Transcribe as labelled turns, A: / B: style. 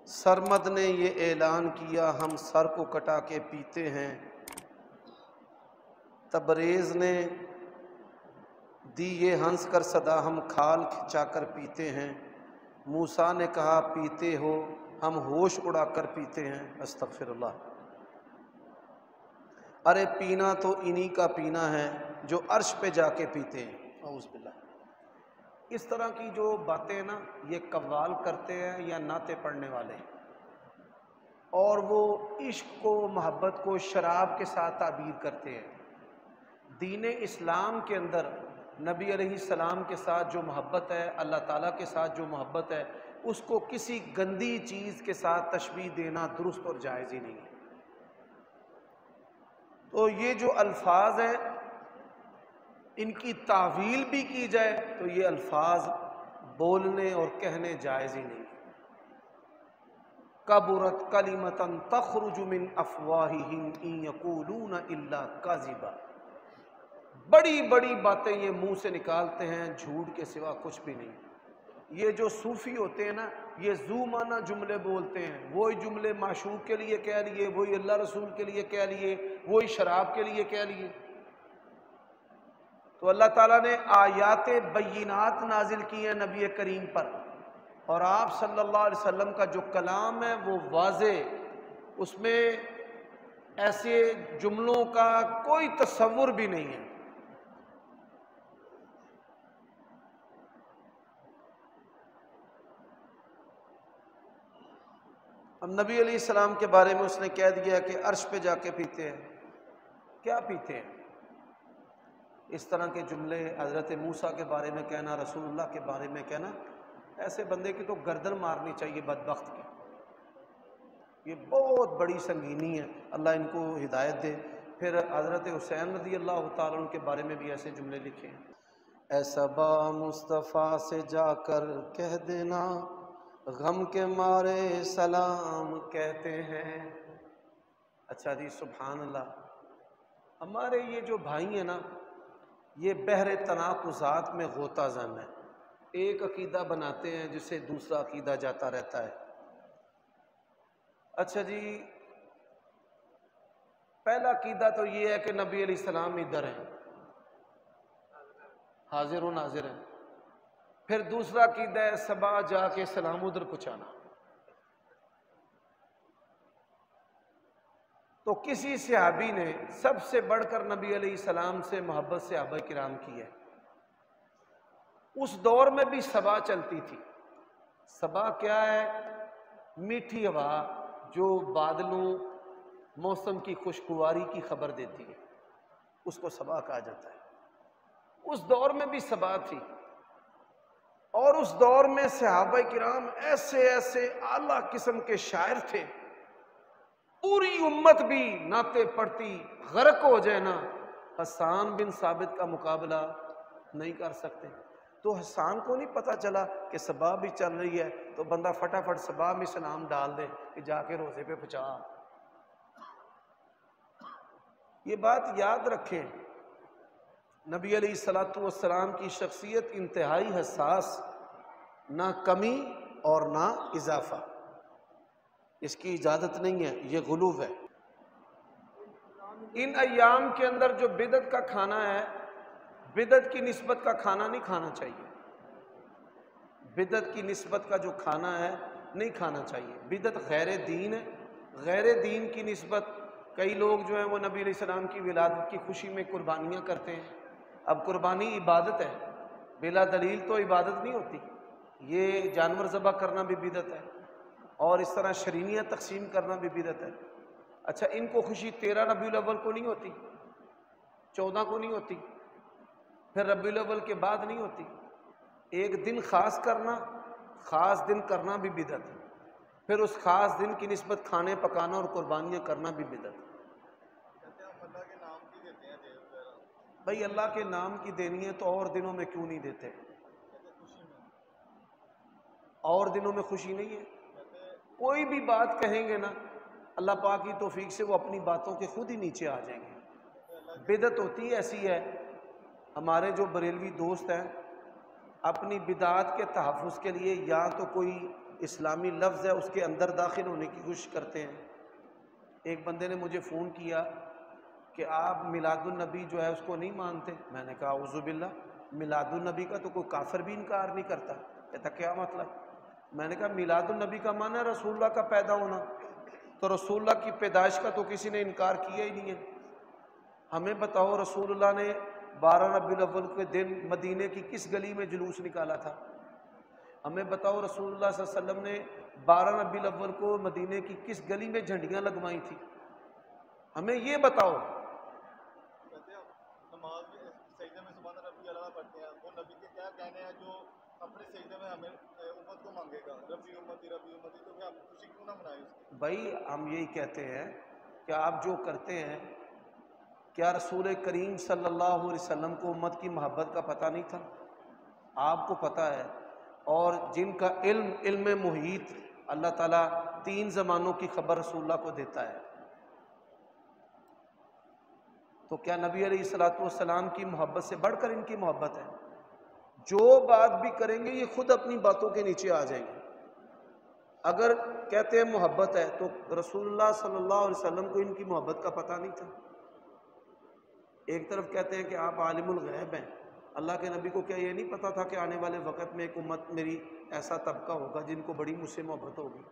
A: سرمد نے یہ اعلان کیا ہم سر کو کٹا کے پیتے ہیں، تبریز نے دی یہ ہنس کر صدا ہم کھال کھچا کر پیتے ہیں، موسیٰ نے کہا پیتے ہو ہم ہوش اڑا کر پیتے ہیں۔ استغفر اللہ۔ ارے پینا تو انہی کا پینا ہے جو عرش پہ جا کے پیتے ہیں۔ اعوذ باللہ۔ اس طرح کی جو باتیں نا یہ قوال کرتے ہیں یا نعتیں پڑھنے والے، اور وہ عشق کو محبت کو شراب کے ساتھ تعبیر کرتے ہیں۔ دین اسلام کے اندر نبی علیہ السلام کے ساتھ جو محبت ہے، اللہ تعالیٰ کے ساتھ جو محبت ہے، اس کو کسی گندی چیز کے ساتھ تشبیہ دینا درست اور جائز ہی نہیں ہے۔ تو یہ جو الفاظ ہیں ان کی تعویل بھی کی جائے تو یہ الفاظ بولنے اور کہنے جائز ہی نہیں۔ کبرت کلمۃ تخرج من افواہہم ان یقولون الا کذبا، بڑی بڑی باتیں یہ منہ سے نکالتے ہیں جھوٹ کے سوا کچھ بھی نہیں۔ یہ جو صوفی ہوتے ہیں نا یہ ذو معنی جملے بولتے ہیں، وہی جملے معشوق کے لیے کہہ لیے، وہی اللہ رسول کے لیے کہہ لیے، وہی شراب کے لیے کہہ لیے۔ تو اللہ تعالیٰ نے آیات بینات نازل کی ہیں نبی کریم پر، اور آپ صلی اللہ علیہ وسلم کا جو کلام ہے وہ واضح، اس میں ایسے جملوں کا کوئی تصور بھی نہیں ہے۔ اب نبی علیہ السلام کے بارے میں اس نے کہہ دیا کہ عرش پہ جا کے پیتے ہیں۔ کیا پیتے ہیں؟ اس طرح کے جملے حضرت موسیٰ کے بارے میں کہنا، رسول اللہ کے بارے میں کہنا، ایسے بندے کی تو گردن مارنی چاہیے بدبخت کی۔ یہ بہت بڑی سنگینی ہے، اللہ ان کو ہدایت دے۔ پھر حضرت حسین رضی اللہ تعالیٰ عنہ کے بارے میں بھی ایسے جملے لکھے ہیں، اے صبا مصطفیٰ سے جا کر کہہ دینا غم کے مارے سلام کہتے ہیں۔ اچھا جی، سبحان اللہ۔ ہمارے یہ جو بھائی ہیں نا یہ بحر تناقضات میں غوطہ زن ہے، ایک عقیدہ بناتے ہیں جس سے دوسرا عقیدہ جاتا رہتا ہے۔ اچھا جی، پہلا عقیدہ تو یہ ہے کہ نبی علیہ السلام ادھر ہیں، حاضر و ناظر ہیں۔ پھر دوسرا عقیدہ ہے صبا جا کے سلام ادھر پہنچانا۔ تو کسی صحابی نے سب سے بڑھ کر نبی علیہ السلام سے محبت صحابہ کرام کی ہے۔ اس دور میں بھی صبا چلتی تھی۔ صبا کیا ہے؟ میٹھی ہوا جو بادلوں موسم کی خوشگواری کی خبر دیتی ہے، اس کو صبا کہا جاتا ہے۔ اس دور میں بھی صبا تھی، اور اس دور میں صحابہ کرام ایسے ایسے اعلیٰ قسم کے شاعر تھے، پوری امت بھی نعتیں پڑھتی غرق ہو جائے نا، حسان بن ثابت کا مقابلہ نہیں کر سکتے۔ تو حسان کو نہیں پتا چلا کہ صبا بھی چل رہی ہے، تو بندہ فٹافٹ صبا میں سلام ڈال دے کہ جا کے روزے پہ پہنچا۔ یہ بات یاد رکھیں، نبی علیہ الصلوۃ والسلام کی شخصیت انتہائی حساس، نہ کمی اور نہ اضافہ، اس کی اجازت نہیں ہے، یہ غلو ہے۔ ان ایام کے اندر جو بدعت کا کھانا ہے، بدعت کی نسبت کا کھانا نہیں کھانا چاہیے۔ بدعت کی نسبت کا جو کھانا ہے نہیں کھانا چاہیے۔ بدعت غیر دین ہے، غیر دین کی نسبت کئی لوگ جو ہیں وہ نبی علیہ السلام کی ولادت کی خوشی میں قربانیاں کرتے ہیں۔ اب قربانی عبادت ہے، بلا دلیل تو عبادت نہیں ہوتی۔ یہ جانور ذبح کرنا بھی بدعت ہے، اور اس طرح شرینیاں تقسیم کرنا بھی بدعت ہے۔ اچھا، ان کو خوشی 13 ربیع الاول کو نہیں ہوتی، 14 کو نہیں ہوتی، پھر ربیع الاول کے بعد نہیں ہوتی۔ ایک دن خاص کرنا، خاص دن کرنا بھی بدعت ہے، پھر اس خاص دن کی نسبت کھانے پکانا اور قربانیاں کرنا بھی بدعت ہے۔ بھائی اللہ کے نام کی دینی ہے تو اور دنوں میں کیوں نہیں دیتے؟ اور دنوں میں خوشی نہیں ہے؟ کوئی بھی بات کہیں گے نا اللہ پاک کی توفیق سے وہ اپنی باتوں کے خود ہی نیچے آ جائیں گے۔ بدعت ہوتی ایسی ہے، ہمارے جو بریلوی دوست ہیں اپنی بدعات کے تحفظ کے لیے یا تو کوئی اسلامی لفظ ہے اس کے اندر داخل ہونے کی کوشش کرتے ہیں۔ ایک بندے نے مجھے فون کیا کہ آپ میلاد النبی جو ہے اس کو نہیں مانتے۔ میں نے کہا اعوذ باللہ، میلاد النبی کا تو کوئی کافر بھی انکار نہیں کرتا۔ کہتا کیا مطلب؟ میں نے کہا میلاد النبی کا معنی ہے رسول اللہ کا پیدا ہونا، تو رسول اللہ کی پیدائش کا تو کسی نے انکار کیا ہی نہیں ہے۔ ہمیں بتاؤ رسول اللہ نے 12 ربیع الاول کے دن مدینے کی کس گلی میں جلوس نکالا تھا؟ ہمیں بتاؤ رسول اللہ صلی اللہ علیہ وسلم نے 12 ربیع الاول کو مدینے کی کس گلی میں جھنڈیاں لگوائی تھی؟ ہمیں یہ بتاؤ۔
B: کہتے ہیں نماز میں سجدے میں سبحان ربی اعلیٰ پڑھتے ہیں، وہ نبی کے کیا کہنے ہیں جو اپنے سجدے میں ہمیں امت کو مانگے گا ربی امتی، تو کیا خوشی کیوں نہ منائے اس کی؟
A: بھائی ہم یہی کہتے ہیں کہ آپ جو کرتے ہیں، کیا رسول کریم صلی اللہ علیہ وسلم کو امت کی محبت کا پتہ نہیں تھا؟ آپ کو پتہ ہے، اور جن کا علم محیط اللہ تعالیٰ 3 زمانوں کی خبر رسول اللہ کو دیتا ہے، تو کیا نبی علیہ الصلوۃ والسلام کی محبت سے بڑھ کر ان کی محبت ہے؟ جو بات بھی کریں گے یہ خود اپنی باتوں کے نیچے آ جائیں گے۔ اگر کہتے ہیں محبت ہے تو رسول اللہ صلی اللہ علیہ وسلم کو ان کی محبت کا پتہ نہیں تھا؟ ایک طرف کہتے ہیں کہ آپ عالم الغیب ہیں، اللہ کے نبی کو کیا یہ نہیں پتا تھا کہ آنے والے وقت میں ایک امت میری ایسا طبقہ ہوگا جن کو بڑی مجھ سے محبت ہوگی؟